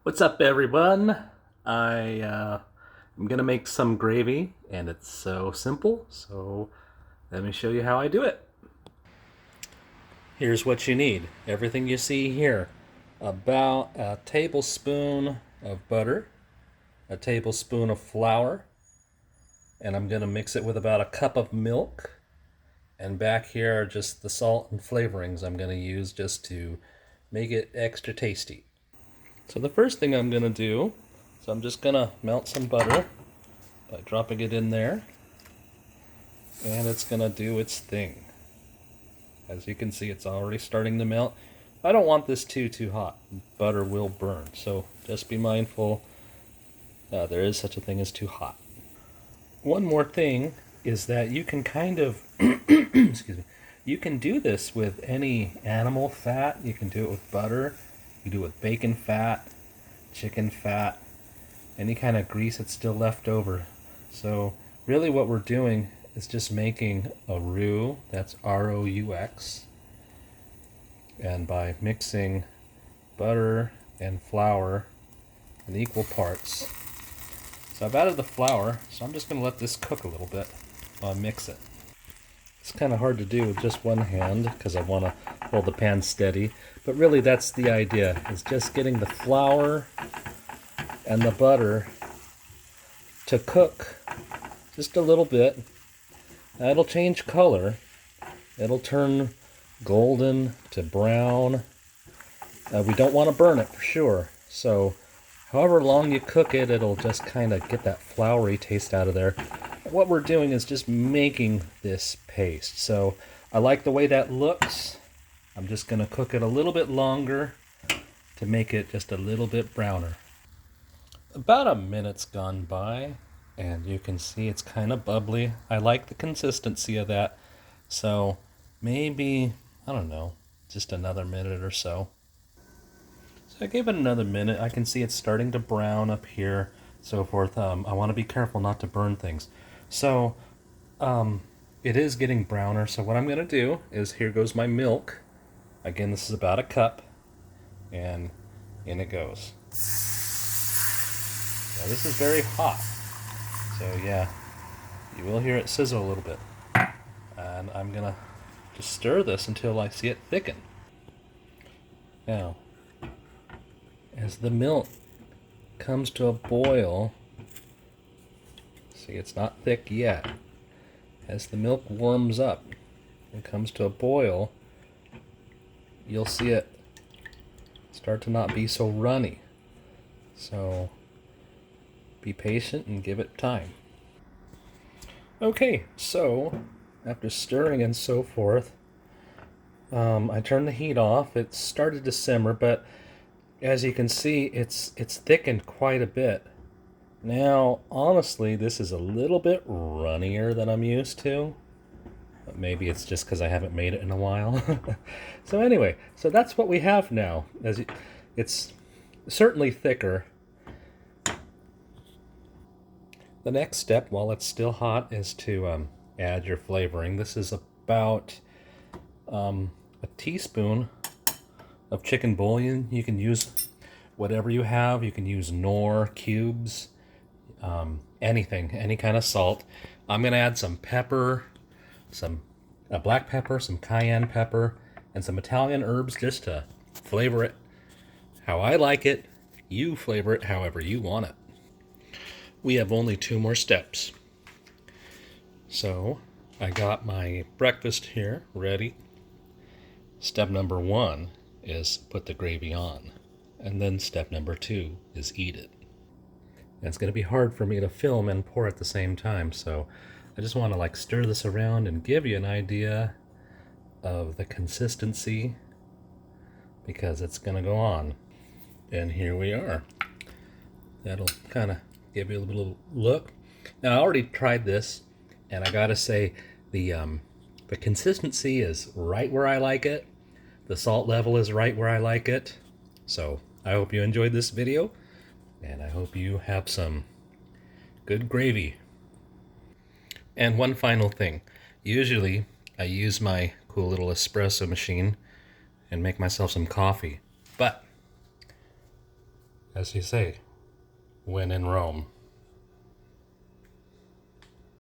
What's up, everyone? I'm gonna make some gravy, and it's so simple. So let me show you how I do it. Here's what you need. Everything you see here: about a tablespoon of butter, a tablespoon of flour, and I'm gonna mix it with about a cup of milk. And back here are just the salt and flavorings I'm gonna use just to make it extra tasty. So the first thing I'm gonna do, so I'm just gonna melt some butter by dropping it in there, and it's gonna do its thing. As you can see, it's already starting to melt. I don't want this too hot. Butter will burn, so just be mindful. There is such a thing as too hot. One more thing is that you can kind of excuse me, you can do this with any animal fat. You can do it with butter, you can do it with bacon fat, chicken fat, any kind of grease that's still left over. So really what we're doing is just making a roux. That's R-O-U-X. And by mixing butter and flour in equal parts. So I've added the flour, so I'm just going to let this cook a little bit while I mix it. It's kind of hard to do with just one hand because I want to hold the pan steady. But really that's the idea, is just getting the flour and the butter to cook just a little bit. It'll change color. It'll turn golden to brown. We don't want to burn it for sure. So however long you cook it, it'll just kind of get that floury taste out of there. What we're doing is just making this paste. So I like the way that looks. I'm just going to cook it a little bit longer to make it just a little bit browner. About a minute's gone by, and you can see it's kind of bubbly. I like the consistency of that. So maybe, I don't know, just another minute or so. So I gave it another minute. I can see it's starting to brown up here, so forth. I want to be careful not to burn things. So it is getting browner. So what I'm going to do is, here goes my milk. Again, this is about a cup, and in it goes. Now this is very hot. So yeah, you will hear it sizzle a little bit. And I'm going to just stir this until I see it thicken. Now, as the milk comes to a boil, see, it's not thick yet. As the milk warms up and comes to a boil, you'll see it start to not be so runny. So be patient and give it time. Okay, so after stirring and so forth, I turned the heat off. It started to simmer, but as you can see, it's thickened quite a bit. Now, honestly, this is a little bit runnier than I'm used to. But maybe it's just because I haven't made it in a while. So anyway, so that's what we have now. It's certainly thicker. The next step, while it's still hot, is to add your flavoring. This is about a teaspoon of chicken bouillon. You can use whatever you have. You can use Knorr cubes, anything, any kind of salt. I'm going to add some pepper, some black pepper, some cayenne pepper, and some Italian herbs just to flavor it how I like it. You flavor it however you want it. We have only 2 more steps. So I got my breakfast here ready. Step number 1 is put the gravy on. And then step number 2 is eat it. And it's going to be hard for me to film and pour at the same time, so I just want to stir this around and give you an idea of the consistency, because it's going to go on. And here we are. That'll kind of give you a little look. Now I already tried this, and I gotta say the consistency is right where I like it. The salt level is right where I like it. So I hope you enjoyed this video, and I hope you have some good gravy. And one final thing. Usually I use my cool little espresso machine and make myself some coffee. But as you say, when in Rome.